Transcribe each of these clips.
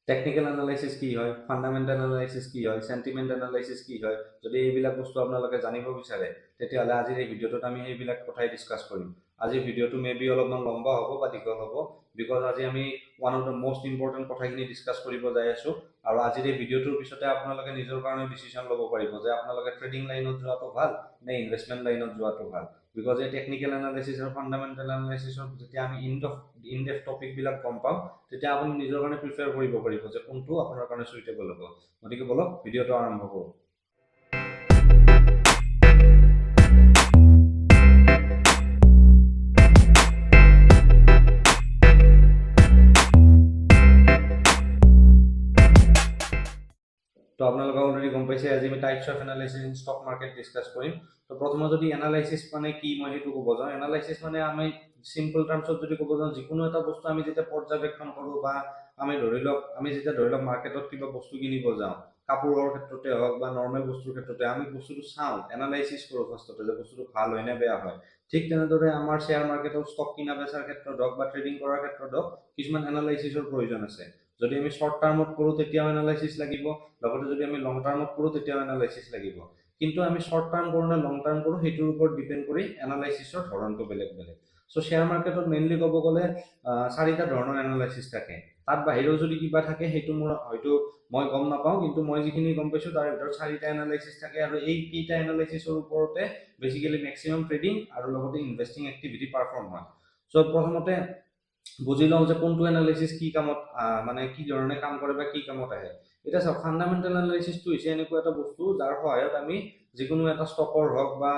Technical analysis কি হয়, fundamental analysis কি হয়, সেন্টিমেন্ট এনালাইসিস কি হয়, যদি এইবিলাক বস্তু আপোনালোকে জানিব বিচাৰে তেতিয়াহ'লে আজিৰ এই ভিডিঅ'টোত আমি এইবিলাক কথাই ডিছকাছ কৰিম। আজিৰ ভিডিঅ'টো মে বি অলপমান লম্বা হ'ব বা দীঘল হ'ব, বিকজ আজি আমি one of the most important কথাখিনি ডিছকাছ কৰিব যাই আছোঁ। আৰু আজিৰ এই ভিডিঅ'টোৰ পিছতে আপোনালোকে নিজৰ কাৰণে ডিচিশ্যন ল'ব পাৰিব যে আপোনালোকে ট্ৰেডিং লাইনত যোৱাটো ভাল নে ইনভেষ্টমেণ্ট লাইনত যোৱাটো ভাল। বিকজ এই টেকনিক্যাল এনালাইসিস আৰু ফান্ডামেন্টাল এনালাইসিসৰ যেতিয়া আমি ইন ডেপথ টপিকবিলাক গম পাম তেতিয়া আপুনি নিজৰ কাৰণে প্ৰিফাৰ কৰিব পাৰিব যে কোনটো আপোনাৰ কাৰণে সুইটেবল হ'ব। গতিকে বলক ভিডিঅ'টো আৰম্ভ কৰোঁ। তো আপোনালোকে অলৰেডি গম পাইছে আজি আমি types of analysis in stock market discuss কৰিম। তো প্ৰথমে যদি এনালাইসিস মানে কি মই সেইটো ক'ব যাওঁ, এনালাইসিস মানে আমি সিম্পল টাৰ্মছত যদি ক'ব যাওঁ যিকোনো এটা বস্তু আমি যেতিয়া পৰ্যবেক্ষণ কৰোঁ বা আমি ধৰি লওক মাৰ্কেটত কিবা বস্তু কিনিব যাওঁ, কাপোৰৰ ক্ষেত্ৰতে হওক বা নৰ্মেল বস্তুৰ ক্ষেত্ৰতে আমি বস্তুটো চাওঁ, এনালাইসিস কৰোঁ ফাৰ্ষ্টতে যে বস্তুটো ভাল হয় নে বেয়া হয়। ঠিক তেনেদৰে আমাৰ শ্বেয়াৰ মাৰ্কেটৰ ষ্টক কিনা বেচাৰ ক্ষেত্ৰত হওক বা ট্ৰেডিং কৰাৰ ক্ষেত্ৰত হওক কিছুমান এনালাইসিসৰ প্ৰয়োজন আছে। যদি আমি শৰ্ট টাৰ্মত কৰোঁ তেতিয়াও এনালাইসিস লাগিব, লগতে যদি আমি লং টাৰ্মত কৰোঁ তেতিয়াও এনালাইসিস লাগিব। কিন্তু আমি শৰ্ট টাৰ্ম কৰোঁ নে লং টাৰ্ম কৰোঁ সেইটোৰ ওপৰত ডিপেণ্ড কৰি এনালাইসিসৰ ধৰণটো বেলেগ বেলেগ। সো শ্বেয়াৰ মাৰ্কেটত মেইনলি ক'ব গ'লে 4টা ধৰণৰ এনালাইসিস থাকে। তাত বাহিৰেও যদি কিবা থাকে সেইটো মোৰ হয়তো মই গম নাপাওঁ, কিন্তু মই যিখিনি গম পাইছোঁ তাৰ ভিতৰত 4টা এনালাইসিস থাকে আৰু এই কেইটা এনালাইসিসৰ ওপৰতে বেসিক্যালি মেক্সিমাম ট্ৰেডিং আৰু লগতে ইনভেষ্টিং এক্টিভিটি পাৰফৰ্ম হয়। সো প্ৰথমতে বুজি লওঁ যে কোনটো এনালাইসিস কি কামত মানে কি ধৰণে কাম কৰে বা কি কামত আহে। এতিয়া চাওক, ফান্ডামেন্টাল এনালাইসিসটো হৈছে এনেকুৱা এটা বস্তু যাৰ সহায়ত আমি যিকোনো এটা ষ্টকৰ হওক বা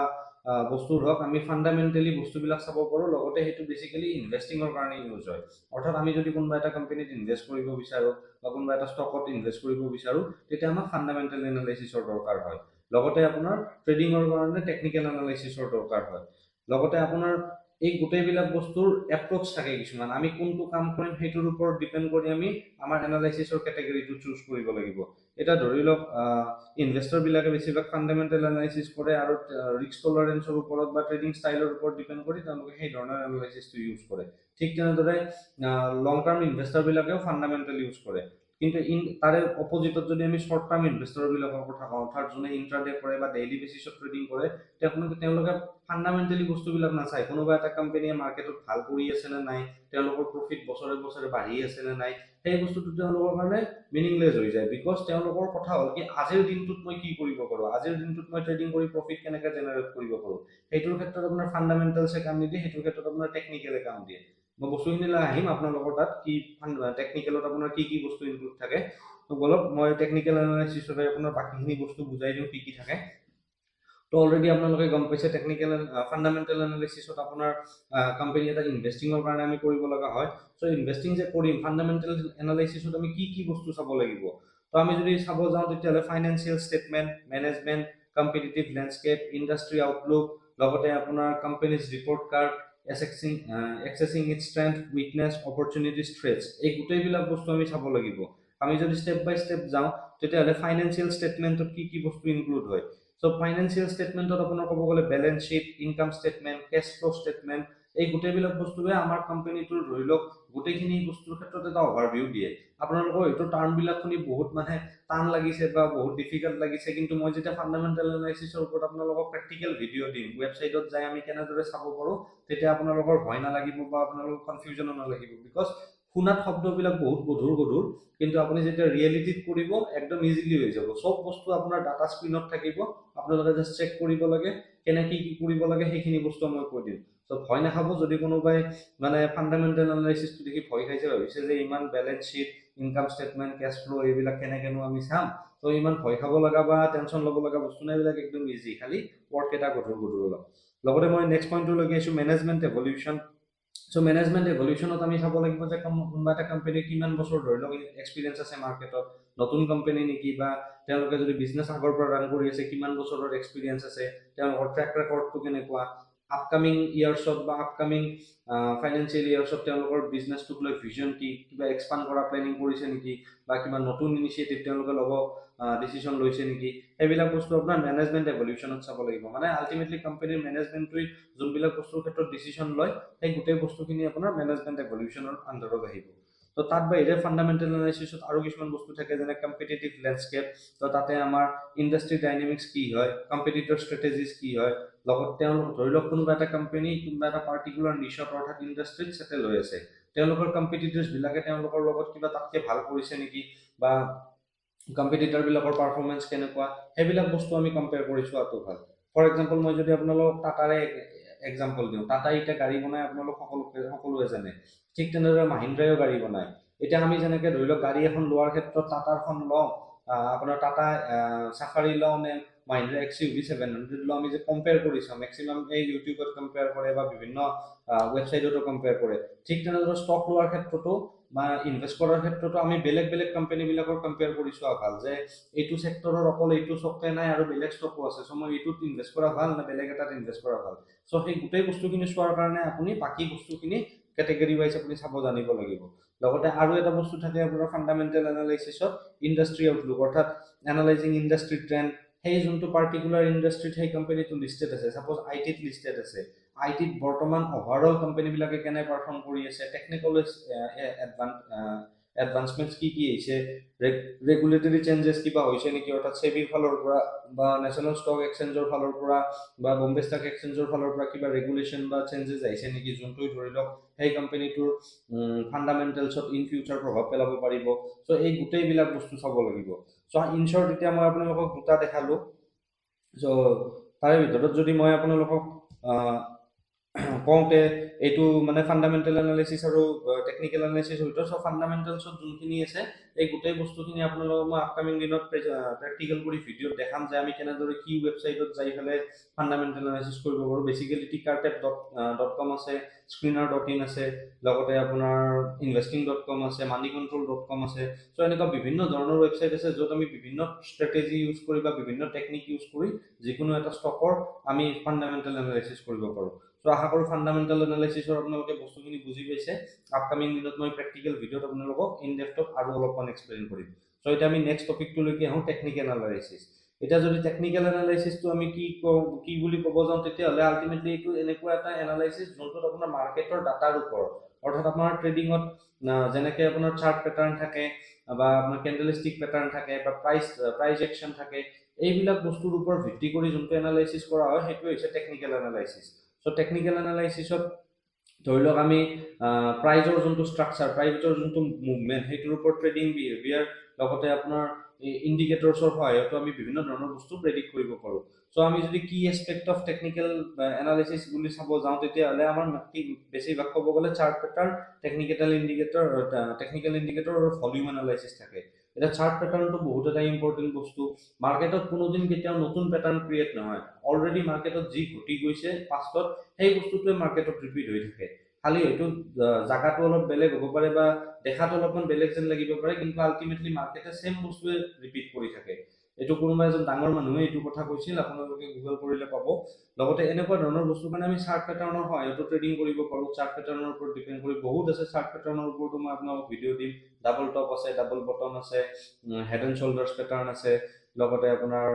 বস্তুৰ হওক আমি ফান্ডামেন্টালি বস্তুবিলাক চাব পাৰোঁ, লগতে সেইটো বেসিক্যালি ইনভেষ্টিঙৰ কাৰণে ইউজ হয়। অৰ্থাৎ আমি যদি কোনোবা এটা কোম্পানীত ইনভেষ্ট কৰিব বিচাৰোঁ বা কোনোবা এটা ষ্টকত ইনভেষ্ট কৰিব বিচাৰোঁ তেতিয়া আমাক ফান্ডামেন্টাল এনালাইসিসৰ দৰকাৰ হয়। লগতে আপোনাৰ ট্ৰেডিঙৰ কাৰণে টেকনিক্যাল এনালাইসিসৰ দৰকাৰ হয়। লগতে আপোনাৰ এই গোটেইবিলাক বস্তুৰ এপ্ৰোচ থাকে কিছুমান, আমি কোনটো কাম কৰিম সেইটোৰ ওপৰত ডিপেণ্ড কৰি আমি আমাৰ এনালাইসিসৰ কেটেগৰীটো চুজ কৰিব লাগিব। এটা ধৰি লওক ইনভেষ্টৰবিলাকে বেছিভাগ ফান্ডামেন্টাল এনালাইসিস কৰে আৰু ৰিস্ক টলাৰেন্সৰ ওপৰত বা ট্ৰেডিং ষ্টাইলৰ ওপৰত ডিপেণ্ড কৰি তেওঁলোকে সেই ধৰণৰ এনালাইসিসটো ইউজ কৰে। ঠিক তেনেদৰে লং টাৰ্ম ইনভেষ্টৰবিলাকেও ফান্ডামেন্টাল ইউজ কৰে। কিন্তু তাৰে অপজিটত যদি আমি শৰ্ট টাৰ্ম ইনভেষ্টৰবিলাকৰ কথা কওঁ, অৰ্থাৎ যোনে ইন্ট্ৰাডে কৰে বা ডেইলি বেচিছত ট্ৰেডিং কৰে, তেওঁলোকে ফান্ডামেন্টালি বস্তুবিলাক নাচায় কোনোবা এটা কোম্পানীয়ে মাৰ্কেটত ভাল কৰি আছে নে নাই, তেওঁলোকৰ প্ৰফিট বছৰে বছৰে বাঢ়ি আছে নে নাই, সেই বস্তুটো তেওঁলোকৰ কাৰণে মিনিংলেছ হৈ যায়। বিকজ তেওঁলোকৰ কথা হ'ল কি আজিৰ দিনটোত মই কি কৰিব পাৰোঁ, আজিৰ দিনটোত মই ট্ৰেডিং কৰি প্ৰফিট কেনেকৈ জেনেৰেট কৰিব পাৰোঁ, সেইটোৰ ক্ষেত্ৰত আপোনাৰ ফান্ডামেন্টালছে কাম নিদিয়ে, সেইটোৰ ক্ষেত্ৰত আপোনাৰ টেকনিকেলে কাম দিয়ে। মই বস্তুখিনিলৈ আহিম আপোনালোকৰ তাত কি টেকনিকেলত আপোনাৰ কি কি বস্তু ইনক্লুড থাকে। তো বলক মই টেকনিকেল এনালাইসিসৰে আপোনাৰ বাকীখিনি বস্তু বুজাই দিওঁ কি কি থাকে। তো অলৰেডি আপোনালোকে গম পাইছে টেকনিকেল ফান্ডামেন্টাল এনালাইসিসত আপোনাৰ কোম্পানী এটা ইনভেষ্টিঙৰ কাৰণে আমি কৰিব লগা হয়। সো ইনভেষ্টিং যে কৰিম ফান্ডামেন্টাল এনালাইসিসত আমি কি কি বস্তু চাব লাগিব। তো আমি যদি চাব যাওঁ তেতিয়াহ'লে financial statement, management, competitive landscape, industry outlook, লগতে আপোনাৰ কোম্পানীজ ৰিপৰ্ট কাৰ্ড, এক্সেছিং its strength, weakness, opportunities, threats, এই গোটেইবিলাক বস্তু আমি চাব লাগিব। আমি যদি ষ্টেপ বাই ষ্টেপ যাওঁ তেতিয়াহ'লে ফাইনেন্সিয়েল ষ্টেটমেণ্টত কি কি বস্তু ইনক্লুড হয়। সো ফাইনেন্সিয়েল ষ্টেটমেণ্টত আপোনাৰ ক'ব গ'লে balance sheet, income statement, cash flow' statement, এই গোটেইবিলাক বস্তুৱে আমাৰ কোম্পানীটোৰ ধৰি লওক গোটেইখিনি বস্তুৰ ক্ষেত্ৰত এটা অভাৰভিউ দিয়ে। আপোনালোকৰ এইটো টাৰ্মবিলাক শুনি বহুত মানে টান লাগিছে বা বহুত ডিফিকাল্ট লাগিছে, কিন্তু মই যেতিয়া ফান্ডামেন্টাল এনালাইসিসৰ ওপৰত আপোনালোকক প্ৰেক্টিকেল ভিডিঅ' দিম, ৱেবছাইটত যাই আমি কেনেদৰে চাব পাৰোঁ, তেতিয়া আপোনালোকৰ ভয় নালাগিব বা আপোনালোকৰ কনফিউজনো নালাগিব। বিকজ শুনাত শব্দবিলাক বহুত গধুৰ, কিন্তু আপুনি যেতিয়া ৰিয়েলিটিত কৰিব একদম ইজিলি হৈ যাব। চব বস্তু আপোনাৰ ডাটা স্ক্ৰীনত থাকিব, আপোনালোকে জাষ্ট চেক কৰিব লাগে কেনেকৈ কি কৰিব লাগে, সেইখিনি বস্তু মই কৈ দিম। চ' ভয় নাখাব যদি কোনোবাই মানে ফান্ডামেন্টাল এনালাইসিসটো দেখি ভয় খাইছে, ভাবিছে যে ইমান balance sheet, income statement, cash flow' এইবিলাক কেনেকৈনো আমি চাম, তো ইমান ভয় খাব লগা বা টেনশ্যন ল'ব লগা বস্তু নাই, এইবিলাক একদম ইজি, খালি ৱৰ্ডকেইটা গধুৰ অলপ। লগতে মই নেক্সট পইণ্টটো লৈ আহিছোঁ মেনেজমেণ্ট এভলিউশ্যন। চ' মেনেজমেণ্ট এভলিউশ্যনত আমি চাব লাগিব যে কোনোবা এটা কোম্পানীৰ কিমান বছৰ ধৰি লওক এক্সপিৰিয়েঞ্চ আছে মাৰ্কেটত, নতুন কোম্পানী নেকি, বা তেওঁলোকে যদি বিজনেছ আগৰ পৰা ৰান কৰি আছে কিমান বছৰৰ এক্সপিৰিয়েঞ্চ আছে, তেওঁলোকৰ ট্ৰেক ৰেকৰ্ডটো কেনেকুৱা, আপকামিং ইয়াৰ্ছত বা আপকামিং ফাইনেন্সিয়েল ইয়াৰ্ছত তেওঁলোকৰ বিজনেছটোক লৈ ভিজন কি, কিবা এক্সপাণ্ড কৰা প্লেনিং কৰিছে নেকি, বা কিবা নতুন ইনিচিয়েটিভ তেওঁলোকে ল'ব ডিচিশ্যন লৈছে নেকি, সেইবিলাক বস্তু আপোনাৰ মেনেজমেণ্ট এভলিউশ্যনত চাব লাগিব। মানে আল্টিমেটলি কোম্পানীৰ মেনেজমেণ্টটোৱে যোনবিলাক বস্তুৰ ক্ষেত্ৰত ডিচিশ্যন লয় সেই গোটেই বস্তুখিনি আপোনাৰ মেনেজমেণ্ট এভলিউশ্যনৰ আণ্ডাৰত আহিব। তো তাত বাহিৰে ফাণ্ডামেণ্টেল এনালাইচিছত আৰু কিছুমান বস্তু থাকে যেনে কম্পিটিটিভ লেণ্ডস্কেপ, তো তাতে আমাৰ ইণ্ডাষ্ট্ৰি ডাইনামিক্স কি হয়, কম্পিটিটৰ ষ্ট্ৰেটেজিজ কি হয়, লগত তেওঁলোক ধৰি লওক কোনোবা এটা কোম্পানী কোনোবা এটা পাৰ্টিকুলাৰ নিচত অৰ্থাৎ ইণ্ডাষ্ট্ৰীত চেটেল হৈ আছে, তেওঁলোকৰ কম্পিটিটৰ্ছবিলাকে তেওঁলোকৰ লগত কিবা তাতকৈ ভাল কৰিছে নেকি বা কম্পিটিটৰবিলাকৰ পাৰফৰ্মেঞ্চ কেনেকুৱা, সেইবিলাক বস্তু আমি কম্পেয়াৰ কৰি চোৱাটো ভাল। ফৰ এক্সাম্পল মই যদি আপোনালোকক টাটাৰে এক্সাম্পল দিওঁ, টাটা এতিয়া গাড়ী বনাই আপোনালোক সকলোৱে জানে, ঠিক তেনেদৰে মাহিন্দ্ৰায়ো গাড়ী বনায়। এতিয়া আমি যেনেকৈ ধৰি লওক গাড়ী এখন লোৱাৰ ক্ষেত্ৰত টাটাৰখন লওঁ, আপোনাৰ টাটা চাফাৰী লওঁ নে মাহিন্দ্ৰা XUV 700 লওঁ, আমি যে কম্পেয়াৰ কৰি চাওঁ, মেক্সিমাম এই ইউটিউবত কম্পেয়াৰ কৰে বা বিভিন্ন ৱেবছাইটতো কম্পেয়াৰ কৰে। ঠিক তেনেদৰে ষ্টক লোৱাৰ ক্ষেত্ৰতো বা ইনভেষ্ট কৰাৰ ক্ষেত্ৰতো আমি বেলেগ বেলেগ কোম্পানীবিলাকৰ কম্পেয়াৰ কৰি চোৱা ভাল, যে এইটো ছেক্টৰৰ অকল এইটো ষ্টকে নাই আৰু বেলেগ ষ্টকো আছে, চ' মই এইটোত ইনভেষ্ট কৰা ভাল নে বেলেগ এটাত ইনভেষ্ট কৰা ভাল। চ' সেই গোটেই বস্তুখিনি চোৱাৰ কাৰণে আপুনি বাকী বস্তুখিনি কেটেগৰী ৱাইজ আপুনি চাব জানিব লাগিব। লগতে আৰু এটা বস্তু থাকে আপোনাৰ ফাণ্ডামেণ্টেল এনালাইচিছত ইণ্ডাষ্ট্ৰি আউটলুক, অৰ্থাৎ এনালাইজিং ইণ্ডাষ্ট্ৰি ট্ৰেণ্ড। সেই যোনটো পাৰ্টিকুলাৰ ইণ্ডাষ্ট্ৰিত সেই কোম্পানীটো লিষ্টেড আছে, চাপ'জ IT-ত লিষ্টেড আছে, IT-ত বৰ্তমান অভাৰঅল কোম্পানীবিলাকে কেনে পাৰফৰ্ম কৰি আছে, টেকনিকেল এডভান্সমেণ্টছ কি আহিছে, ৰেগুলেটৰী চেঞ্জেছ কিবা হৈছে নেকি, অৰ্থাৎ সেবিৰ ফালৰ পৰা বা নেশ্যনেল ষ্টক এক্সচেঞ্জৰ ফালৰ পৰা বা বম্বে ষ্টক এক্সচেঞ্জৰ ফালৰ পৰা কিবা ৰেগুলেশ্যন বা চেঞ্জেছ আহিছে নেকি, যোনটোৱে ধৰি লওক সেই কোম্পানীটোৰ ফাণ্ডামেণ্টেলছত ইন ফিউচাৰ প্ৰভাৱ পেলাব পাৰিব। চ' এই গোটেইবিলাক বস্তু চাব লাগিব। চ' ইন শ্বৰ্ট এতিয়া মই আপোনালোকক দুটা দেখালোঁ। চ' তাৰে ভিতৰত যদি মই আপোনালোকক কওঁতে এইটো মানে ফাণ্ডামেণ্টেল এনালাইচিছ আৰু টেকনিকেল এনালাইচিছৰ ভিতৰত, চ' ফাণ্ডামেণ্টেলছত যোনখিনি আছে এই গোটেই বস্তুখিনি আপোনালোকক মই আপকামিং দিনত প্ৰেক্টিকেল কৰি ভিডিঅ'ত দেখাম, যে আমি কেনেদৰে কি ৱেবছাইটত যাই পেলাই ফাণ্ডামেণ্টেল এনালাইচিছ কৰিব পাৰোঁ। বেচিকেলি টিকাৰটেপ.com আছে, screener.in আছে, লগতে আপোনাৰ investing.com আছে, moneycontrol.com আছে। চ' এনেকুৱা বিভিন্ন ধৰণৰ ৱেবছাইট আছে য'ত আমি বিভিন্ন ষ্ট্ৰেটেজি ইউজ কৰি বা বিভিন্ন টেকনিক ইউজ কৰি যিকোনো এটা ষ্টকৰ আমি ফাণ্ডামেণ্টেল এনালাইচিছ কৰিব পাৰোঁ। চ' আশা কৰোঁ ফাণ্ডামেণ্টেল এনালাইচিছৰ আপোনালোকে বস্তুখিনি বুজি পাইছে। আপকামিং দিনত মই প্ৰেক্টিকেল ভিডিঅ'ত আপোনালোকক ইন ডেপথত আৰু অলপমান এক্সপ্লেইন কৰিম। চ' এতিয়া আমি নেক্সট টপিকটোলৈকে আহোঁ, টেকনিকেল এনালাইচিছ। এতিয়া যদি টেকনিকেল এনালাইচিছটো আমি কি বুলি ক'ব যাওঁ, তেতিয়াহ'লে আল্টিমেটলি এইটো এনেকুৱা এটা এনালাইচিছ যোনটোত আপোনাৰ মাৰ্কেটৰ ডাটাৰ ওপৰত, অৰ্থাৎ আপোনাৰ ট্ৰেডিঙত যেনেকৈ আপোনাৰ চাৰ্ট পেটাৰ্ণ থাকে বা আপোনাৰ কেণ্ডেলষ্টিক পেটাৰ্ণ থাকে বা প্ৰাইজ একশ্যন থাকে, এইবিলাক বস্তুৰ ওপৰত ভিত্তি কৰি যোনটো এনালাইচিছ কৰা হয় সেইটোৱে হৈছে টেকনিকেল এনালাইচিছ। চ' টেকনিকেল এনালাইচিছত ধৰি লওক আমি প্ৰাইজৰ যোনটো ষ্ট্ৰাকচাৰ, প্ৰাইজৰ যোনটো মুভমেণ্ট, সেইটোৰ ওপৰত ট্ৰেডিং বিহেভিয়াৰ, লগতে আপোনাৰ ইণ্ডিকেটৰ্ছৰ সহায়তো আমি বিভিন্ন ধৰণৰ বস্তু প্ৰেডিক্ট কৰিব পাৰোঁ। চ' আমি যদি কি এছপেক্ট অফ টেকনিকেল এনালাইচিছ বুলি চাব যাওঁ, তেতিয়াহ'লে আমাৰ বেছিভাগ ক'ব গ'লে চাৰ্ট পেটাৰ্ণ, টেকনিকেল ইণ্ডিকেটৰ আৰু ভলিউম এনালাইচিছ থাকে। এতিয়া চাৰ্ট পেটাৰ্ণটো বহুত এটা ইম্পৰ্টেণ্ট বস্তু। মাৰ্কেটত কোনোদিন কেতিয়াও নতুন পেটাৰ্ণ ক্ৰিয়েট নহয়, অলৰেডি মাৰ্কেটত যি ঘটি গৈছে পাষ্টত সেই বস্তুটোৱে মাৰ্কেটত ৰিপিট হৈ থাকে। খালি হয়তো জাগাটো অলপ বেলেগ হ'ব পাৰে বা দেখাত অলপমান বেলেগ যেন লাগিব পাৰে, কিন্তু আল্টিমেটলি মাৰ্কেটে ছেম বস্তুৱে ৰিপিট কৰি থাকে। এইটো কোনোবা এজন ডাঙৰ মানুহে এইটো কথা কৈছিল, আপোনালোকে গুগল কৰিলে পাব। লগতে এনেকুৱা ধৰণৰ বস্তু কাৰণে আমি চাৰ্ট পেটাৰ্ণৰ সহায়তো ট্ৰেডিং কৰিব পাৰোঁ। চাৰ্ট পেটাৰ্ণৰ ওপৰত ডিপেণ্ড কৰি বহুত আছে, চাৰ্ট পেটাৰ্ণৰ ওপৰতো মই আপোনালোকক ভিডিঅ' দিম। ডাবল টপ আছে, ডাবল বটম আছে, হেড এণ্ড শ্বল্ডাৰ্ছ পেটাৰ্ণ আছে, লগতে আপোনাৰ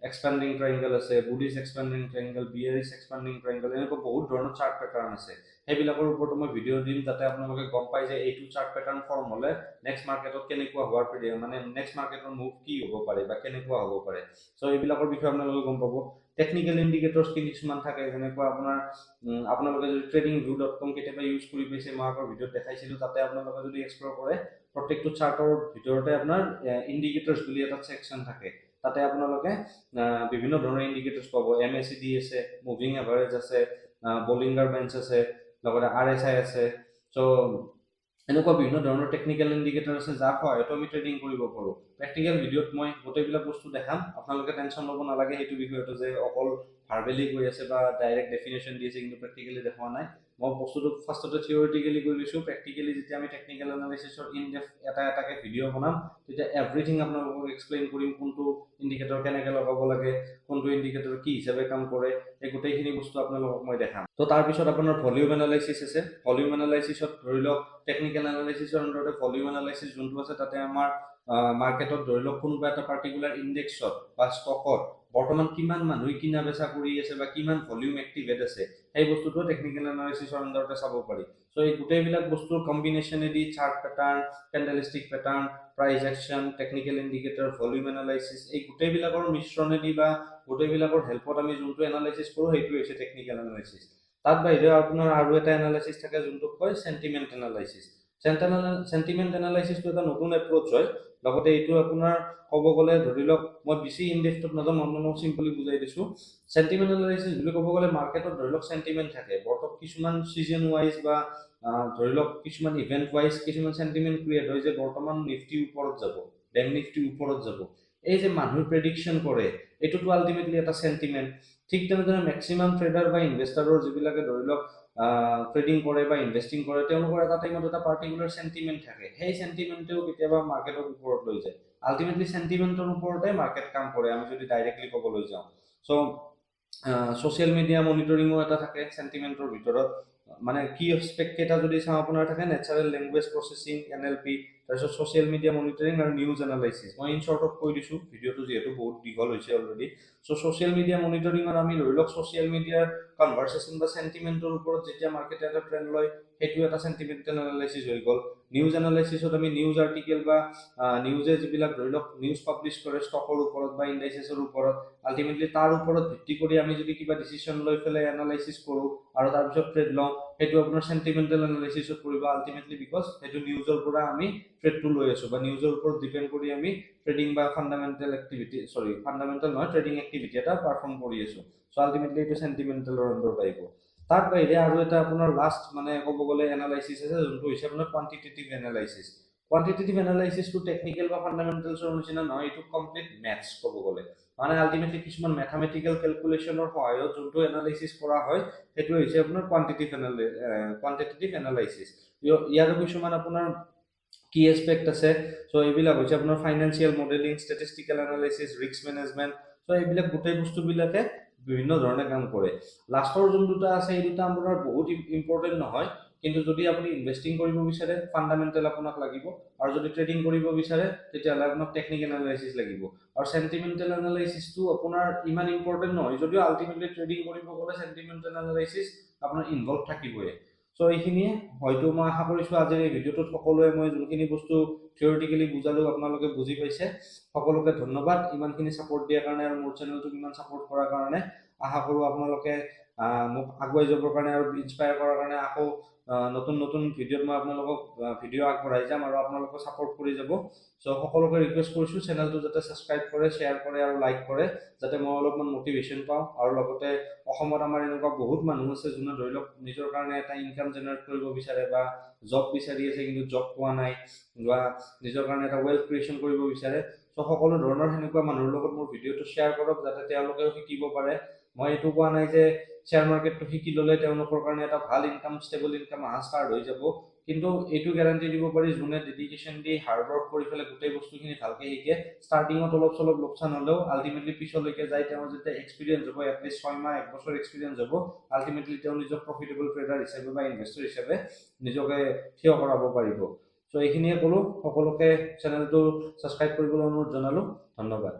এক্সপেণ্ডিং ট্ৰাইংগল আছে, বুলিছ এক্সপেণ্ডিং ট্ৰাইংগল, বিয়াৰিছ এক্সপেণ্ডিং ট্ৰাইংগল, এনেকুৱা বহুত ধৰণৰ চাৰ্ট পেটাৰ্ণ আছে। সেইবিলাকৰ ওপৰতো মই ভিডিঅ' দিম, যাতে আপোনালোকে গম পায় যে এইটো চাৰ্ট পেটাৰ্ণ ফৰ্ম হ'লে নেক্সট মাৰ্কেটত কেনেকুৱা হোৱাৰ মানে নেক্সট মাৰ্কেটৰ মুভ কি হ'ব পাৰে বা কেনেকুৱা হ'ব পাৰে। চ' এইবিলাকৰ বিষয়ে আপোনালোকে গম পাব। টেকনিকেল ইণ্ডিকেটৰ্ছ কিছুমান থাকে, যেনেকুৱা আপোনাৰ আপোনালোকে যদি tradingview.com কেতিয়াবা ইউজ কৰি পাইছে, মই আগৰ ভিডিঅ'ত দেখাইছিলোঁ, তাতে আপোনালোকে যদি এক্সপ্ল'ৰ কৰে প্ৰত্যেকটো চাৰ্টৰ ভিতৰতে আপোনাৰ ইণ্ডিকেটৰ্ছ বুলি এটা ছেকশ্যন থাকে। তাতে আপোনালোকে বিভিন্ন ধৰণৰ ইণ্ডিকেটৰ্ছ পাব। MACD আছে, মুভিং এভাৰেজ আছে, বলিংগাৰ বেঞ্চ আছে, লগতে RSI আছে। চ' এনেকুৱা বিভিন্ন ধৰণৰ টেকনিকেল ইণ্ডিকেটৰ আছে, যাৰ সহায়তো আমি ট্ৰেডিং কৰিব পাৰোঁ। প্ৰেক্টিকেল ভিডিঅ'ত মই গোটেইবিলাক বস্তু দেখাম, আপোনালোকে টেনশ্যন ল'ব নালাগে সেইটো বিষয়টো যে অকল ভাৰ্বেলি কৈ আছে বা ডাইৰেক্ট ডেফিনেশ্যন দি আছে কিন্তু প্ৰেক্টিকেলি দেখুওৱা নাই। মই বস্তুটো ফাৰ্ষ্টতে থিয়ৰিটিকেলি কৰি লৈছোঁ, প্ৰেক্টিকেলি যেতিয়া আমি টেকনিকেল এনালাইচিছৰ ইন ডেপথ এটাকৈ ভিডিঅ' বনাম, তেতিয়া এভৰিথিং আপোনালোকক এক্সপ্লেইন কৰিম, কোনটো ইণ্ডিকেটৰ কেনেকৈ লগাব লাগে, কোনটো ইণ্ডিকেটৰ কি হিচাপে কাম কৰে, এই গোটেইখিনি বস্তু আপোনালোকক মই দেখাম। তো তাৰপিছত আপোনাৰ ভলিউম এনালাইচিছ আছে। ভলিউম এনালাইচিছত ধৰি লওক টেকনিকেল এনালাইচিছৰ আণ্ডাৰতে ভলিউম এনালাইচিছ যোনটো আছে, তাতে আমাৰ মাৰ্কেটত ধৰি লওক কোনোবা এটা পাৰ্টিকুলাৰ ইণ্ডেক্সত বা ষ্টকত বৰ্তমান কিমান মানুহে কিনা বেচা কৰি আছে বা কিমান ভলিউম এক্টিভেট আছে সেই বস্তুটো টেকনিকেল এনালাইসিসৰ আন্ডাৰতে চাব পাৰি। সো এই গোটেইবিলাক বস্তুৰ কম্বিনেশ্যনেদি chart pattern, candlestick pattern, price action, technical indicator, volume analysis এই গোটেইবিলাকৰ মিশ্ৰণেদি বা গোটেইবিলাকৰ হেল্পত আমি যোনটো এনালাইসিস কৰোঁ সেইটো হৈছে টেকনিকেল এনালাইসিস। তাত বাহিৰে আপোনাৰ আৰু এটা এনালাইসিস থাকে যোনটোক কয় সেন্টিমেন্ট এনালাইসিস। সেন্টিমেন্ট এনালাইসিসটো এটা নতুন এপ্ৰোচ হয়। লগতে এইটো আপোনাৰ ক'ব গ'লে ধৰি লওক মই বেছি ইনডেপথত নাযাওঁ, মই চিম্পলি বুজাই দিছোঁ। সেন্টিমেন্ট এনালাইসিস বুলি ক'ব গ'লে মাৰ্কেটত ধৰি লওক সেন্টিমেন্ট থাকে, বৰ্তমান কিছুমান সিজন ৱাইজ বা ধৰি লওক কিছুমান ইভেন্ট ৱাইজ কিছুমান সেন্টিমেন্ট ক্ৰিয়েট হয় যে বৰ্তমান নিফটি ওপৰত যাব, বেংক নিফটি ওপৰত যাব। এই যে মানুহে প্ৰেডিকশ্যন কৰে এইটোতো আলটিমেটলি এটা সেন্টিমেন্ট। ঠিক তেনেদৰে মেক্সিমাম ট্ৰেডাৰ বা ইনভেষ্টাৰৰ যিবিলাকে ধৰি লওক ট্ৰেডিং কৰে বা ইনভেষ্টিং কৰে তেওঁলোকৰ এটা টাইমত এটা পাৰ্টিকুলাৰ সেন্টিমেন্ট থাকে, সেই সেন্টিমেন্টেও কেতিয়াবা মাৰ্কেটৰ ওপৰত লৈ যায়। আলটিমেটলি সেন্টিমেন্টৰ ওপৰতে মাৰ্কেট কাম কৰে আমি যদি ডাইৰেক্টলি ক'বলৈ যাওঁ। সো ছ'চিয়েল মিডিয়া মনিটৰিঙো এটা থাকে সেন্টিমেন্টৰ ভিতৰত। মানে কি এক্সপেক্ট কেইটা যদি চাওঁ আপোনাৰ থাকে নেচাৰেল লেংগুৱেজ প্ৰচেছিং NLP, তাৰপিছত ছ'চিয়েল মিডিয়া মনিটৰিং আৰু নিউজ এনালাইচিছ। মই ইন শ্বৰ্টত কৈ দিছোঁ, ভিডিঅ'টো যিহেতু বহুত দীঘল হৈছে অলৰেডি। সো ছ'চিয়েল মিডিয়া মনিটৰিঙত আমি ধৰি লওক ছ'চিয়েল মিডিয়াৰ কনভাৰচেশ্যন বা সেন্টিমেন্টৰ ওপৰত যেতিয়া মাৰ্কেটে এটা ট্ৰেণ্ড লয় সেইটো এটা সেন্টিমেন্টেল এনালাইচিছ হৈ গ'ল। নিউজ এনালাইচিছত আমি নিউজ আৰ্টিকেল বা নিউজে যিবিলাক ধৰি লওক নিউজ পাব্লিছ কৰে ষ্টকৰ ওপৰত বা ইণ্ডাইচেছৰ ওপৰত, আলটিমেটলি তাৰ ওপৰত ভিত্তি কৰি আমি যদি কিবা ডিচিশ্যন লৈ পেলাই এনালাইচিছ কৰোঁ আৰু তাৰপিছত ট্ৰেড লওঁ সেইটো আপোনাৰ সেন্টিমেন্টেল এনালাইচিছত পৰিব আলটিমেটলি, বিকজ সেইটো নিউজৰ পৰা আমি ট্ৰেডটো লৈ আছোঁ বা নিউজৰ ওপৰত ডিপেণ্ড কৰি আমি ট্ৰেডিং বা ফাণ্ডামেণ্টেল এক্টিভিটি ফাণ্ডামেণ্টেল নহয় ট্ৰেডিং এক্টিভিটি এটা পাৰফৰ্ম কৰি আছোঁ। চ' আলটিমেটলি এইটো সেন্টিমেন্টেলৰ আণ্ডাৰত আহিব। তাৰ বাহিৰে আৰু এটা আপোনাৰ লাষ্ট মানে ক'ব গ'লে এনালাইচিছ আছে যোনটো হৈছে আপোনাৰ কোৱান্টিটেটিভ এনালাইচিছ। কোৱান্টিটেটিভ এনালাইচিছটো টেকনিকেল বা ফাণ্ডামেণ্টেলছৰ নিচিনা নহয়, এইটো কমপ্লিট মেথছ ক'ব গ'লে। মানে আলটিমেটলি কিছুমান মেথামেটিকেল কেলকুলেশ্যনৰ সহায়ত যোনটো এনালাইচিছ কৰা হয় সেইটো হৈছে আপোনাৰ কোৱান্টিটেটিভ এনালাইচিছ। ইয়াৰো কিছুমান আপোনাৰ কি এছপেক্ট আছে। চ' এইবিলাক হৈছে আপোনাৰ financial modelling, statistical analysis, risk management. So' এইবিলাক গোটেই বস্তুবিলাকে বিভিন্ন ধৰণে কাম কৰে। লাষ্টৰ যোন দুটা আছে এই দুটা আপোনাৰ বহুত ইম্পৰ্টেণ্ট নহয়, কিন্তু যদি আপুনি ইনভেষ্টিং কৰিব বিচাৰে ফাণ্ডামেণ্টেল আপোনাক লাগিব, আৰু যদি ট্ৰেডিং কৰিব বিচাৰে তেতিয়াহ'লে আপোনাক টেকনিকেল এনালাইচিছ লাগিব। আৰু সেন্টিমেন্টেল এনালাইচিছটো আপোনাৰ ইমান ইম্পৰ্টেণ্ট নহয়, যদিও আলটিমেটলি ট্ৰেডিং কৰিব গ'লে সেন্টিমেন্টেল এনালাইচিছ আপোনাৰ ইনভলভ থাকিবই। চ' এইখিনিয়ে হয়তো মই আশা কৰিছোঁ আজিৰ এই ভিডিঅ'টোত সকলোৱে মই যোনখিনি বস্তু থিয়ৰিটিকেলি বুজালোঁ আপোনালোকে বুজি পাইছে। সকলোকে ধন্যবাদ ইমানখিনি ছাপোৰ্ট দিয়াৰ কাৰণে আৰু মোৰ চেনেলটোক ইমান ছাপোৰ্ট কৰাৰ কাৰণে। আশা কৰোঁ আপোনালোকে মোক আগুৱাই যাবৰ কাৰণে আৰু ইনস্পায়াৰ কৰাৰ কাৰণে আকৌ নতুন নতুন ভিডিঅ'ত মই আপোনালোকক ভিডিঅ' আগবঢ়াই যাম আৰু আপোনালোকক ছাপোৰ্ট কৰি যাব। চ' সকলোকে ৰিকুৱেষ্ট কৰিছোঁ চেনেলটো যাতে ছাবস্ক্ৰাইব কৰে, শ্বেয়াৰ কৰে আৰু লাইক কৰে, যাতে মই অলপমান মটিভেশ্যন পাওঁ। আৰু লগতে অসমত আমাৰ এনেকুৱা বহুত মানুহ আছে যোনে ধৰি লওক নিজৰ কাৰণে এটা ইনকাম জেনেৰেট কৰিব বিচাৰে বা জব বিচাৰি আছে কিন্তু জব পোৱা নাই, বা নিজৰ কাৰণে এটা ৱেল্থ ক্ৰিয়েশ্যন কৰিব বিচাৰে। চ' সকলো ধৰণৰ সেনেকুৱা মানুহৰ লগত মোৰ ভিডিঅ'টো শ্বেয়াৰ কৰক যাতে তেওঁলোকেও শিকিব পাৰে। মই এইটো কোৱা নাই যে শ্বেয়াৰ মাৰ্কেটটো শিকি ল'লে তেওঁলোকৰ কাৰণে এটা ভাল ইনকাম, ষ্টেবল ইনকাম অহা ষ্টাৰ্ট হৈ যাব, কিন্তু এইটো গেৰাণ্টি দিব পাৰি যোনে ডেডিকেশ্যন দি হাৰ্ড ৱৰ্ক কৰি পেলাই গোটেই বস্তুখিনি ভালকৈ শিকে, ষ্টাৰ্টিঙত অলপ চলপ লোকচান হ'লেও আলটিমেটলি পিছলৈকে যায় তেওঁৰ যেতিয়া এক্সপিৰিয়েঞ্চ হ'ব, এটলিষ্ট 6 মাহ 1 বছৰ এক্সপিৰিয়েঞ্চ হ'ব, আলটিমেটলি তেওঁ নিজক প্ৰফিটেবল ট্ৰেডাৰ হিচাপে বা ইনভেষ্টৰ হিচাপে নিজকে থিয় কৰাব পাৰিব। চ' এইখিনিয়ে ক'লোঁ, সকলোকে চেনেলটো ছাবস্ক্ৰাইব কৰিবলৈ অনুৰোধ জনালোঁ। ধন্যবাদ।